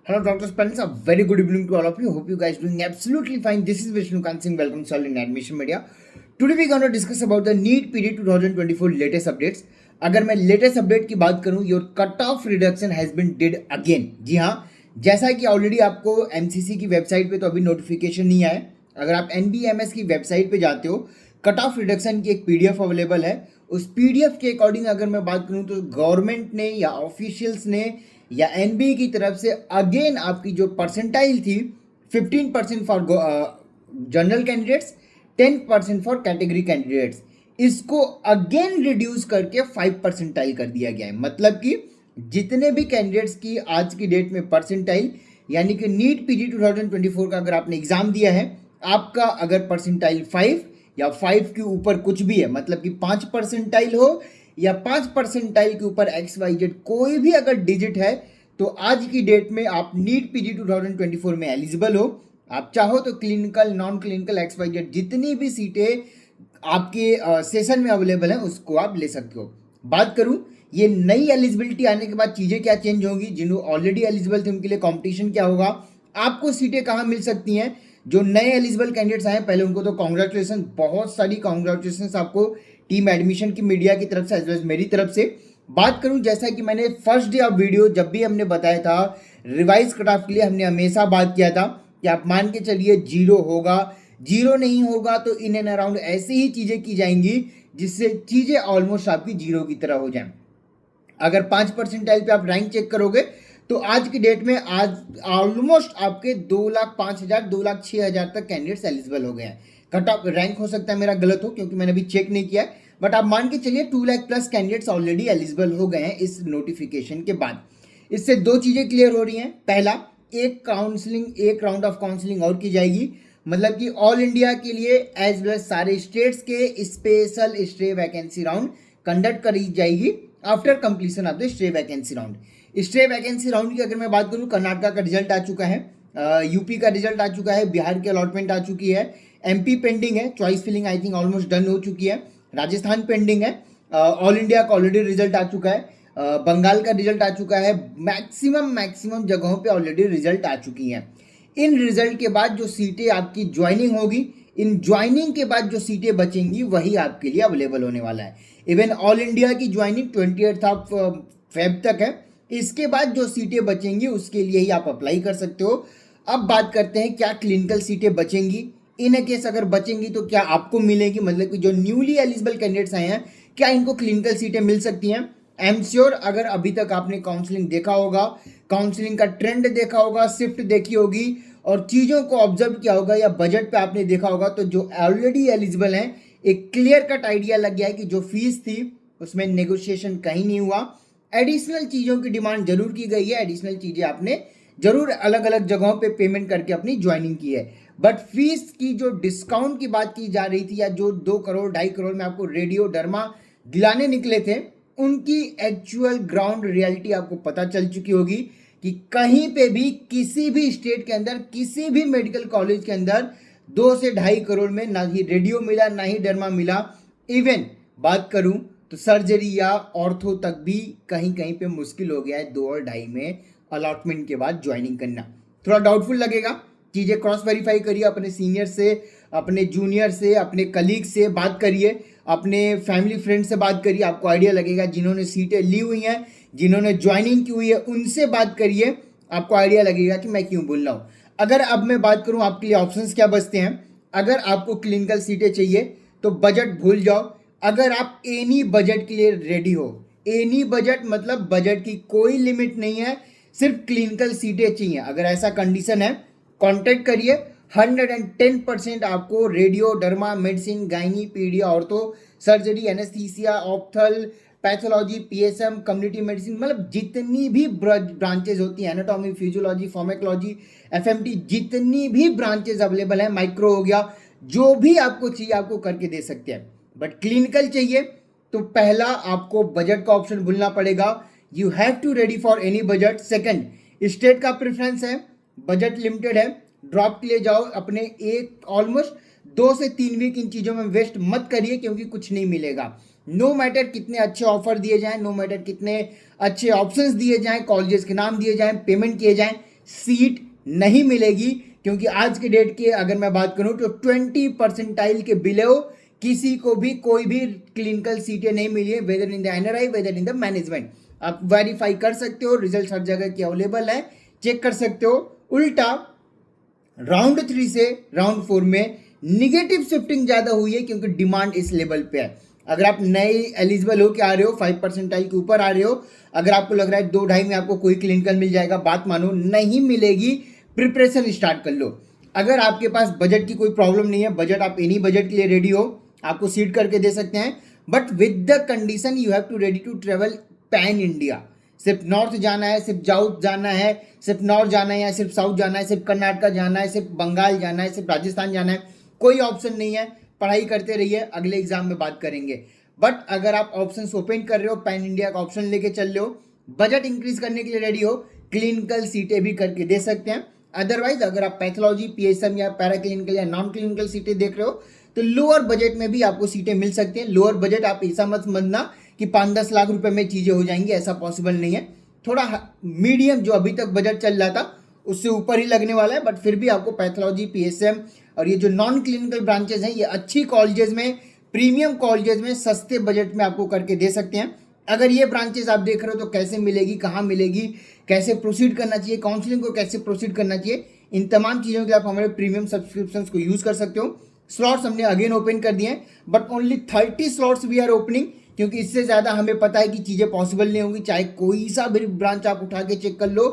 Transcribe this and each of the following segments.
Hello, Dr. Spence. A very good evening to all of you. Hope you guys doing absolutely fine. This is Vishnu Singh. Welcome to all in Admission Media. Today we're going to discuss about the NEET PD 2024 latest updates. अगर मैं latest update की बात करूं, your cut off reduction has been did again. जी हाँ, जैसा कि already आपको एमसीसी की वेबसाइट पे तो अभी नोटिफिकेशन नहीं आया. अगर आप एनबीएमएस की वेबसाइट पे जाते हो, कट ऑफ रिडक्शन की एक पीडीएफ अवेलेबल है. उस पीडीएफ के अकॉर्डिंग अगर मैं बात करूं तो गवर्नमेंट ने या ऑफिशियल्स ने या एनबीए की तरफ से अगेन आपकी जो परसेंटाइल थी 15% for general candidates, 10% for category candidates, इसको अगेन रिड्यूस करके 5 परसेंटाइल कर दिया गया है. मतलब कि जितने भी कैंडिडेट्स की आज की डेट में परसेंटाइल यानी कि नीट पीजी 2024 का अगर आपने एग्जाम दिया है, आपका अगर परसेंटाइल 5 या 5 के ऊपर कुछ भी है, मतलब कि 5 परसेंटाइल हो या 5 परसेंटाइल के ऊपर XYZ कोई भी अगर डिजिट है, तो आज की डेट में आप नीट पीजी 2024 में एलिजिबल हो. आप चाहो तो क्लिनिकल, नॉन क्लिनिकल, XYZ जितनी भी सीटें आपके सेशन में अवेलेबल हैं उसको आप ले सकते हो. बात करूं ये नई एलिजिबिलिटी आने के बाद चीज़ें क्या चेंज होंगी, जिन्हों ऑलरेडी एलिजिबल थे उनके लिए कॉम्पिटिशन क्या होगा, आपको सीटें कहाँ मिल सकती हैं. जो नए एलिजिबल कैंडिडेट्स आए पहले उनको तो कॉन्ग्रेचुलेसन, बहुत सारी कॉन्ग्रेचुलेसन आपको टीम एडमिशन की मीडिया की तरफ से एज वेल एज मेरी तरफ से. बात करूं जैसा कि मैंने फर्स्ट डे ऑफ वीडियो जब भी हमने बताया था रिवाइज कट ऑफ के लिए, हमने हमेशा बात किया था कि आप मान के चलिए 0 होगा, 0 नहीं होगा तो इन एंड अराउंड ऐसी ही चीज़ें की जाएंगी जिससे चीज़ें ऑलमोस्ट आपकी 0 की तरह हो जाएं. अगर 5 परसेंटाइल पे आप रैंक चेक करोगे तो आज की डेट में आज ऑलमोस्ट आपके 2,05,000 2,06,000 तक कैंडिडेट्स एलिजिबल हो गए हैं. कट ऑफ रैंक हो सकता है मेरा गलत हो क्योंकि मैंने अभी चेक नहीं किया है, बट आप मान के चलिए 2 lakh plus candidates already eligible हो गए हैं इस नोटिफिकेशन के बाद. इससे दो चीज़ें क्लियर हो रही हैं. पहला, एक राउंड ऑफ काउंसलिंग और की जाएगी, मतलब कि ऑल इंडिया के लिए एज वेल सारे स्टेट्स के special stay vacancy round conduct करी जाएगी after completion of the stay vacancy round. Stay vacancy round की अगर मैं बात करूं, कर्नाटका का रिजल्ट आ चुका है, यूपी का रिजल्ट आ चुका है, बिहार की अलॉटमेंट आ चुकी है, एमपी पेंडिंग है, choice filling I think almost done हो चुकी है, राजस्थान पेंडिंग है, ऑल इंडिया का ऑलरेडी रिजल्ट आ चुका है, बंगाल का रिजल्ट आ चुका है, मैक्सिमम जगहों पे ऑलरेडी रिजल्ट आ चुकी हैं. इन रिजल्ट के बाद जो सीटें आपकी ज्वाइनिंग होगी, इन ज्वाइनिंग के बाद जो सीटें बचेंगी वही आपके लिए अवेलेबल होने वाला है. इवन ऑल इंडिया की ज्वाइनिंग 28 ऑफ फेब तक है. इसके बाद जो सीटें बचेंगी उसके लिए ही आप अप्लाई कर सकते हो. अब बात करते हैं क्या क्लिनिकल सीटें बचेंगी. इन केस अगर बचेंगी तो क्या आपको मिलेगी, मतलब कि जो न्यूली एलिजिबल कैंडिडेट्स आए हैं क्या इनको क्लिनिकल सीटें मिल सकती हैं. आई एम श्योर अगर अभी तक आपने काउंसलिंग देखा होगा, काउंसलिंग का ट्रेंड देखा होगा, शिफ्ट देखी होगी और चीज़ों को ऑब्जर्व किया होगा या बजट पे आपने देखा होगा, तो जो ऑलरेडी एलिजिबल हैं एक क्लियर कट आइडिया लग गया है कि जो फीस थी उसमें नेगोशिएशन कहीं नहीं हुआ. एडिशनल चीज़ों की डिमांड जरूर की गई है, एडिशनल चीज़ें आपने जरूर अलग अलग जगहों पे पेमेंट करके अपनी ज्वाइनिंग की है, बट फीस की जो डिस्काउंट की बात की जा रही थी या जो 2 करोड़ 2.5 करोड़ में आपको रेडियो डर्मा दिलाने निकले थे, उनकी एक्चुअल ग्राउंड रियलिटी आपको पता चल चुकी होगी कि कहीं पे भी किसी भी स्टेट के अंदर किसी भी मेडिकल कॉलेज के अंदर 2 से 2.5 करोड़ में ना ही रेडियो मिला ना ही डर्मा मिला. इवन बात करूं तो सर्जरी या ऑर्थो तक भी कहीं कहीं पे मुश्किल हो गया है 2 और 2.5 में अलॉटमेंट के बाद ज्वाइनिंग करना. थोड़ा डाउटफुल लगेगा, चीज़ें क्रॉस वेरीफाई करिए, अपने सीनियर से, अपने जूनियर से, अपने कलीग से बात करिए, अपने फैमिली फ्रेंड से बात करिए, आपको आइडिया लगेगा. जिन्होंने सीटें ली हुई हैं, जिन्होंने ज्वाइनिंग की हुई है, उनसे बात करिए, आपको आइडिया लगेगा कि मैं क्यों बोल रहा हूँ. अगर अब मैं बात करूँ आपके लिए ऑप्शंस क्या बचते हैं. अगर आपको क्लिनिकल सीटें चाहिए तो बजट भूल जाओ. अगर आप एनी बजट के लिए रेडी हो, एनी बजट मतलब बजट की कोई लिमिट नहीं है, सिर्फ क्लिनिकल सीटें चाहिए, अगर ऐसा कंडीशन है कॉन्टेक्ट करिए. 110% आपको radio derma medicine gynae paedia ortho surgery anaesthesia ophthal pathology PSM community medicine, मतलब जितनी भी ब्रांचेज होती हैं, एनाटॉमी फिजियोलॉजी फार्माकोलॉजी एफएमटी, जितनी भी ब्रांचेज अवेलेबल हैं, माइक्रो हो गया, जो भी आपको चाहिए आपको करके दे सकते हैं. बट क्लिनिकल चाहिए तो पहला आपको बजट का ऑप्शन भूलना पड़ेगा. You have to ready for any budget. Second, state का प्रेफरेंस है, बजट लिमिटेड है, ड्रॉप के लिए जाओ. अपने एक ऑलमोस्ट 2 से 3 वीक इन चीज़ों में वेस्ट मत करिए क्योंकि कुछ नहीं मिलेगा. नो मैटर कितने अच्छे ऑफर दिए जाएं, नो मैटर कितने अच्छे ऑप्शंस दिए जाएं, कॉलेजेस के नाम दिए जाएं, पेमेंट किए जाएं, सीट नहीं मिलेगी, क्योंकि आज के डेट की अगर मैं बात करूं तो 20% के बिलो किसी को भी कोई भी क्लिनिकल सीटें नहीं मिली है, whether in the NRI whether in the management. आप वेरीफाई कर सकते हो, रिजल्ट हर जगह की अवेलेबल है, चेक कर सकते हो। उल्टा राउंड 3 से राउंड 4 में निगेटिव शिफ्टिंग ज्यादा हुई है, क्योंकि डिमांड इस लेवल पे है। अगर आप नए एलिजिबल हो के आ रहे हो, 5% के ऊपर आ रहे हो, अगर आपको लग रहा है 2-2.5 में आपको कोई क्लिनिकल मिल जाएगा, बात मानो नहीं मिलेगी, प्रिपरेशन स्टार्ट कर लो। अगर आपके पास बजट की कोई प्रॉब्लम नहीं है, बजट आप इन्हीं बजट के लिए रेडी हो, आपको सीट करके दे सकते हैं, but with the condition you have to ready to travel pan India. सिर्फ नॉर्थ जाना है, सिर्फ साउथ जाना है, सिर्फ नॉर्थ जाना है या सिर्फ साउथ जाना है, सिर्फ कर्नाटका जाना है, सिर्फ बंगाल जाना है, सिर्फ राजस्थान जाना है, कोई ऑप्शन नहीं है। पढ़ाई करते रहिए, अगले एग्जाम में बात करेंगे। बट अगर आप ऑप्शन ओपन कर रहे हो, पैन इंडिया का ऑप्शन लेके चल रहे हो, बजट इंक्रीज करने के लिए रेडी हो, क्लिनिकल सीटें भी करके दे सकते हैं। अदरवाइज अगर आप पैथोलॉजी, पीएसएम या पैरा क्लिनिकल या नॉन क्लिनिकल सीटें देख रहे हो, तो लोअर बजट में भी आपको सीटें मिल सकती हैं। लोअर बजट आप ऐसा मत समझना कि 5-10 लाख रुपए में चीजें हो जाएंगी, ऐसा पॉसिबल नहीं है। थोड़ा मीडियम जो अभी तक बजट चल रहा था उससे ऊपर ही लगने वाला है, बट फिर भी आपको पैथोलॉजी, पीएसएम और ये जो नॉन क्लिनिकल ब्रांचेस हैं, ये अच्छी कॉलेजेस में, प्रीमियम कॉलेजेस में सस्ते बजट में आपको करके दे सकते हैं। अगर ये ब्रांचेस आप देख रहे हो तो कैसे मिलेगी, कहाँ मिलेगी, कैसे प्रोसीड करना चाहिए, काउंसलिंग को कैसे प्रोसीड करना चाहिए, इन तमाम चीज़ों के लिए आप हमारे प्रीमियम सब्सक्रिप्शन को यूज़ कर सकते हो। स्लॉट्स हमने अगेन ओपन कर दिए हैं, but only 30 slots we are opening, क्योंकि इससे ज़्यादा हमें पता है कि चीज़ें पॉसिबल नहीं होंगी। चाहे कोई सा भी ब्रांच आप उठा के चेक कर लो,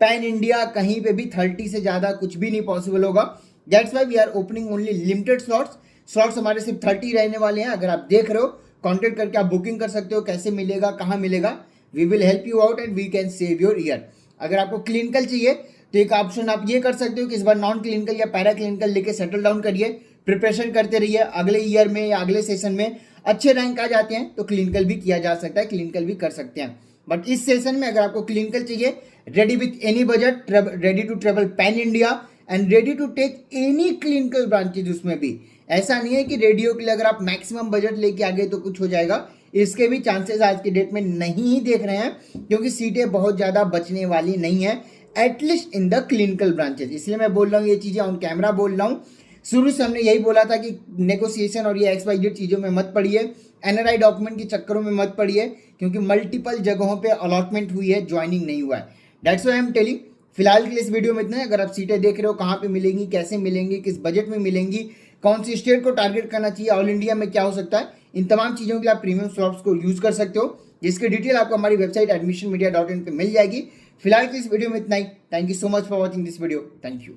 पैन इंडिया कहीं पे भी 30 से ज़्यादा कुछ भी नहीं पॉसिबल होगा। That's why we are opening only limited slots हमारे सिर्फ 30 रहने वाले हैं। अगर आप देख रहे हो, कॉन्टेक्ट करके आप बुकिंग कर सकते हो, कैसे मिलेगा, कहाँ मिलेगा, we will help you out and we can save your year. अगर आपको क्लिनिकल चाहिए तो एक ऑप्शन आप ये कर सकते हो कि इस बार नॉन क्लिनिकल या पैरा क्लिनिकल लेके सेटल डाउन करिए, प्रिपरेशन करते रहिए। अगले ईयर में या अगले सेशन में अच्छे रैंक आ जाते हैं तो क्लिनिकल भी किया जा सकता है, क्लिनिकल भी कर सकते हैं। बट इस सेशन में अगर आपको क्लिनिकल चाहिए, ready with any budget, ready to travel pan India and ready to take any clinical branches, उसमें भी ऐसा नहीं है कि रेडियो के लिए अगर आप मैक्सिमम बजट लेके आ गए तो कुछ हो जाएगा। इसके भी चांसेस आज की डेट में नहीं ही देख रहे हैं, क्योंकि सीटें बहुत ज़्यादा बचने वाली नहीं है, at least in the clinical branches. इसलिए मैं बोल रहा हूँ, ये चीज़ें ऑन कैमरा बोल रहा हूँ। शुरू से हमने यही बोला था कि नेगोशिएशन और ये XYZ चीज़ों में मत पड़िए, NRI डॉक्यूमेंट के चक्करों में मत पड़िए, क्योंकि मल्टीपल जगहों पे अलॉटमेंट हुई है, ज्वाइनिंग नहीं हुआ है। That's why I am telling. फिलहाल के लिए इस वीडियो में इतना है। अगर आप सीटें देख रहे हो, कहाँ पे मिलेंगी, कैसे मिलेंगी, किस बजट में मिलेंगी, कौन सी स्टेट को टारगेट करना चाहिए, ऑल इंडिया में क्या हो सकता है, इन तमाम चीज़ों के लिए आप प्रीमियम स्लॉट्स को यूज़ कर सकते हो, जिसकी डिटेल आपको हमारी वेबसाइट admissionmedia.in पे मिल जाएगी। फिलहाल के इस वीडियो में इतना ही। Thank you so much for watching this video. Thank you.